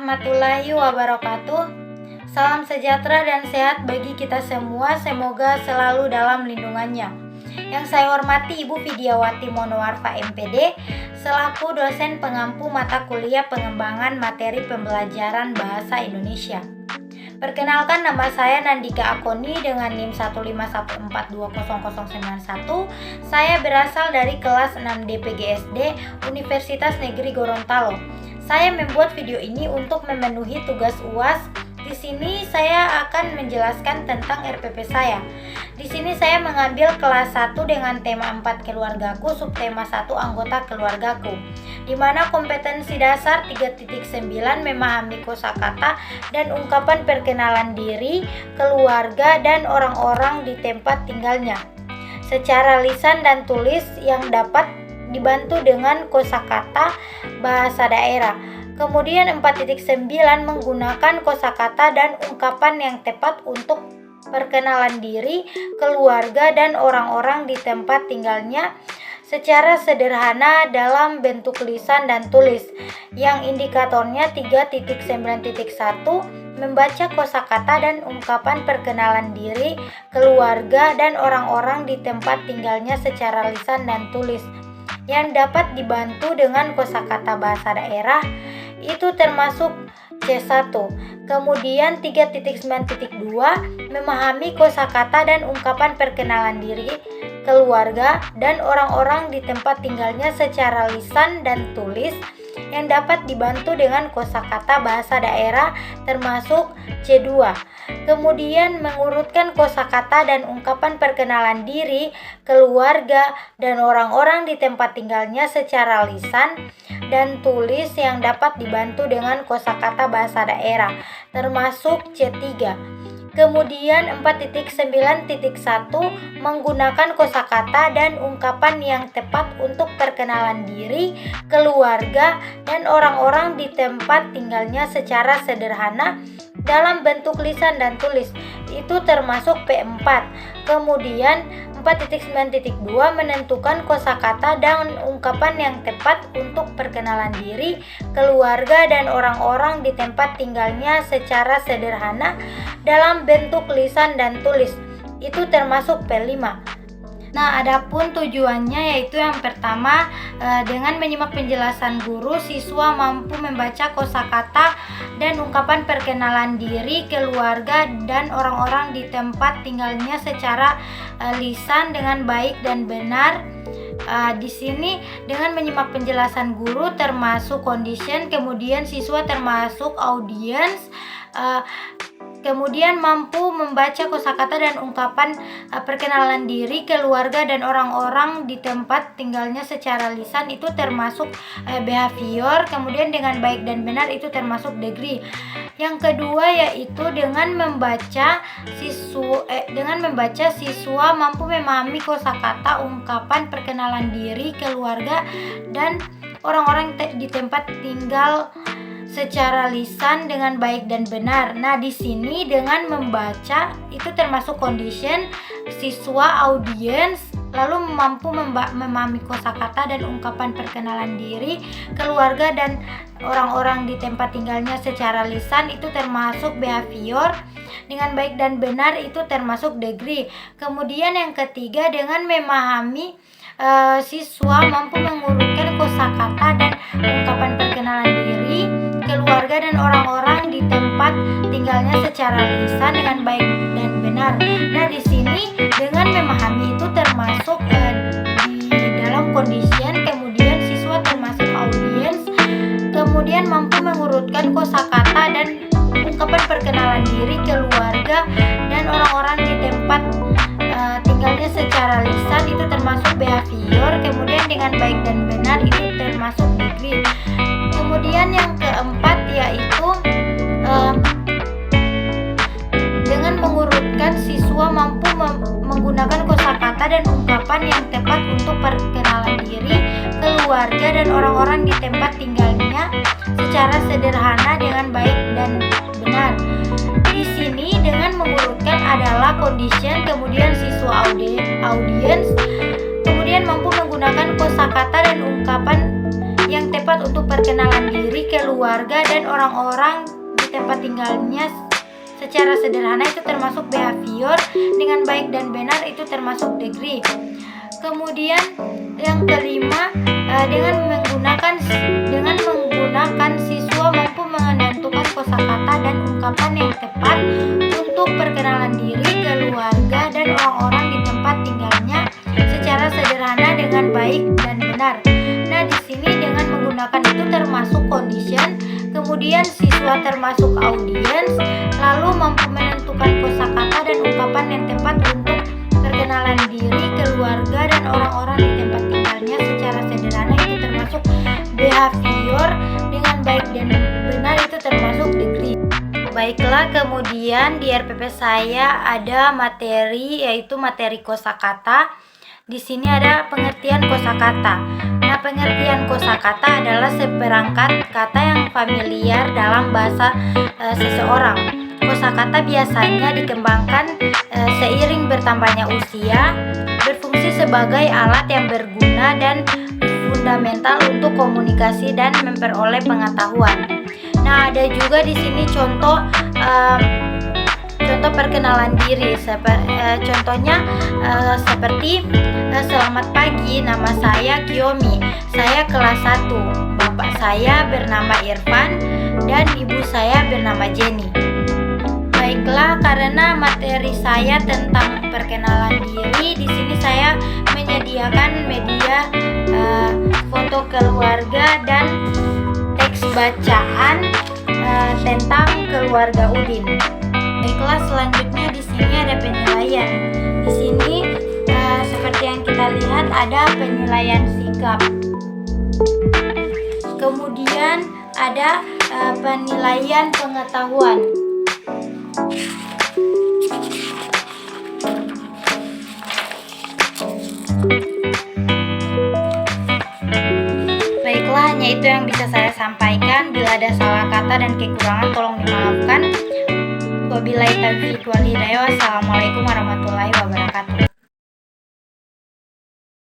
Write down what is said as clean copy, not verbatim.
warahmatullahi wabarakatuh. Salam sejahtera dan sehat bagi kita semua, semoga selalu dalam lindungannya. Yang saya hormati Ibu Vidyawati Monowarfa MPD, selaku dosen pengampu mata kuliah pengembangan materi pembelajaran Bahasa Indonesia. Perkenalkan, nama saya Nandika Akoni dengan NIM 151420091. Saya berasal dari kelas 6 DPGSD Universitas Negeri Gorontalo. Saya membuat video ini untuk memenuhi tugas UAS. Di sini saya akan menjelaskan tentang RPP saya. Di sini saya mengambil kelas 1 dengan tema 4 keluargaku, subtema 1 anggota keluargaku, di mana kompetensi dasar 3.9 memahami kosakata dan ungkapan perkenalan diri, keluarga, dan orang-orang di tempat tinggalnya secara lisan dan tulis yang dapat dibantu dengan kosakata bahasa daerah. Kemudian 4.9 menggunakan kosakata dan ungkapan yang tepat untuk perkenalan diri, keluarga, dan orang-orang di tempat tinggalnya secara sederhana dalam bentuk lisan dan tulis. Yang indikatornya 3.9.1 membaca kosakata dan ungkapan perkenalan diri, keluarga, dan orang-orang di tempat tinggalnya secara lisan dan tulis yang dapat dibantu dengan kosakata bahasa daerah, itu termasuk C1. Kemudian 3.9.2 memahami kosakata dan ungkapan perkenalan diri, keluarga, dan orang-orang di tempat tinggalnya secara lisan dan tulis yang dapat dibantu dengan kosakata bahasa daerah, termasuk C2. Kemudian mengurutkan kosakata dan ungkapan perkenalan diri, keluarga, dan orang-orang di tempat tinggalnya secara lisan dan tulis yang dapat dibantu dengan kosakata bahasa daerah, termasuk C3. Kemudian 4.9.1 menggunakan kosakata dan ungkapan yang tepat untuk perkenalan diri, keluarga, dan orang-orang di tempat tinggalnya secara sederhana dalam bentuk lisan dan tulis, itu termasuk P4. Kemudian 4.9.2 menentukan kosakata dan ungkapan yang tepat untuk perkenalan diri, keluarga, dan orang-orang di tempat tinggalnya secara sederhana dalam bentuk lisan dan tulis, itu termasuk P5. Nah, adapun tujuannya yaitu yang pertama, dengan menyimak penjelasan guru, siswa mampu membaca kosakata dan ungkapan perkenalan diri, keluarga, dan orang-orang di tempat tinggalnya secara lisan dengan baik dan benar. Di sini dengan menyimak penjelasan guru termasuk condition, kemudian siswa termasuk audience, kemudian mampu membaca kosakata dan ungkapan perkenalan diri, keluarga, dan orang-orang di tempat tinggalnya secara lisan, itu termasuk behavior. Kemudian dengan baik dan benar itu termasuk degree. Yang kedua yaitu dengan membaca siswa mampu memahami kosakata, ungkapan perkenalan diri, keluarga, dan orang-orang di tempat tinggal secara lisan dengan baik dan benar. Nah, di sini dengan membaca itu termasuk condition, siswa audience, lalu mampu memahami kosakata dan ungkapan perkenalan diri, keluarga, dan orang-orang di tempat tinggalnya secara lisan, itu termasuk behavior. Dengan baik dan benar itu termasuk degree. Kemudian yang ketiga dengan memahami siswa mampu mengurutkan kosakata dan ungkapan perkenalan diri, keluarga, dan orang-orang di tempat tinggalnya secara lisan dengan baik dan benar. Nah, di sini dengan memahami itu termasuk di dalam condition, kemudian siswa termasuk audience, kemudian mampu mengurutkan kosakata dan ungkapan perkenalan diri, keluarga, dan orang-orang di tempat tinggalnya secara lisan, itu termasuk behavior. Kemudian dengan baik dan benar itu termasuk degree. Kemudian yang keempat yaitu dengan mengurutkan siswa mampu menggunakan kosakata dan ungkapan yang tepat untuk perkenalan diri, keluarga, dan orang-orang di tempat tinggalnya secara sederhana dengan baik dan benar. Di sini dengan mengurutkan adalah condition, kemudian siswa audience, kemudian mampu menggunakan kosakata dan ungkapan yang tepat untuk perkenalan diri, keluarga, dan orang-orang di tempat tinggalnya secara sederhana itu termasuk behavior, dengan baik dan benar itu termasuk degree. Kemudian yang kelima, dengan menggunakan siswa mampu menentukan kosakata dan ungkapan yang tepat untuk perkenalan diri, keluarga, dan orang-orang di tempat tinggalnya secara sederhana dengan baik dan benar. Nah, di sini dengan menggunakan itu termasuk condition, kemudian siswa termasuk audience, lalu mampu menentukan kosakata dan ungkapan yang tepat untuk perkenalan diri, keluarga, dan orang-orang di tempat tinggalnya secara sederhana itu termasuk behavior, dengan baik dan benar itu termasuk degree. Baiklah, kemudian di RPP saya ada materi, yaitu materi kosakata. Di sini ada pengertian kosakata. Nah, pengertian kosakata adalah seperangkat kata yang familiar dalam bahasa seseorang. Kosakata biasanya dikembangkan seiring bertambahnya usia, berfungsi sebagai alat yang berguna dan fundamental untuk komunikasi dan memperoleh pengetahuan. Nah, ada juga di sini contoh perkenalan diri. Contohnya seperti selamat pagi, nama saya Kiyomi, saya kelas 1, bapak saya bernama Irfan, dan ibu saya bernama Jenny. Baiklah, karena materi saya tentang perkenalan diri, di sini saya menyediakan media foto keluarga dan teks bacaan tentang keluarga Udin. Baiklah, selanjutnya di sini ada penilaian. Di sini seperti yang kita lihat ada penilaian sikap. Kemudian ada penilaian pengetahuan. Baiklah, hanya itu yang bisa saya sampaikan. Bila ada salah kata dan kekurangan tolong dimaafkan. Wabillahi taufiq wal hidayah. Wassalamualaikum warahmatullahi wabarakatuh.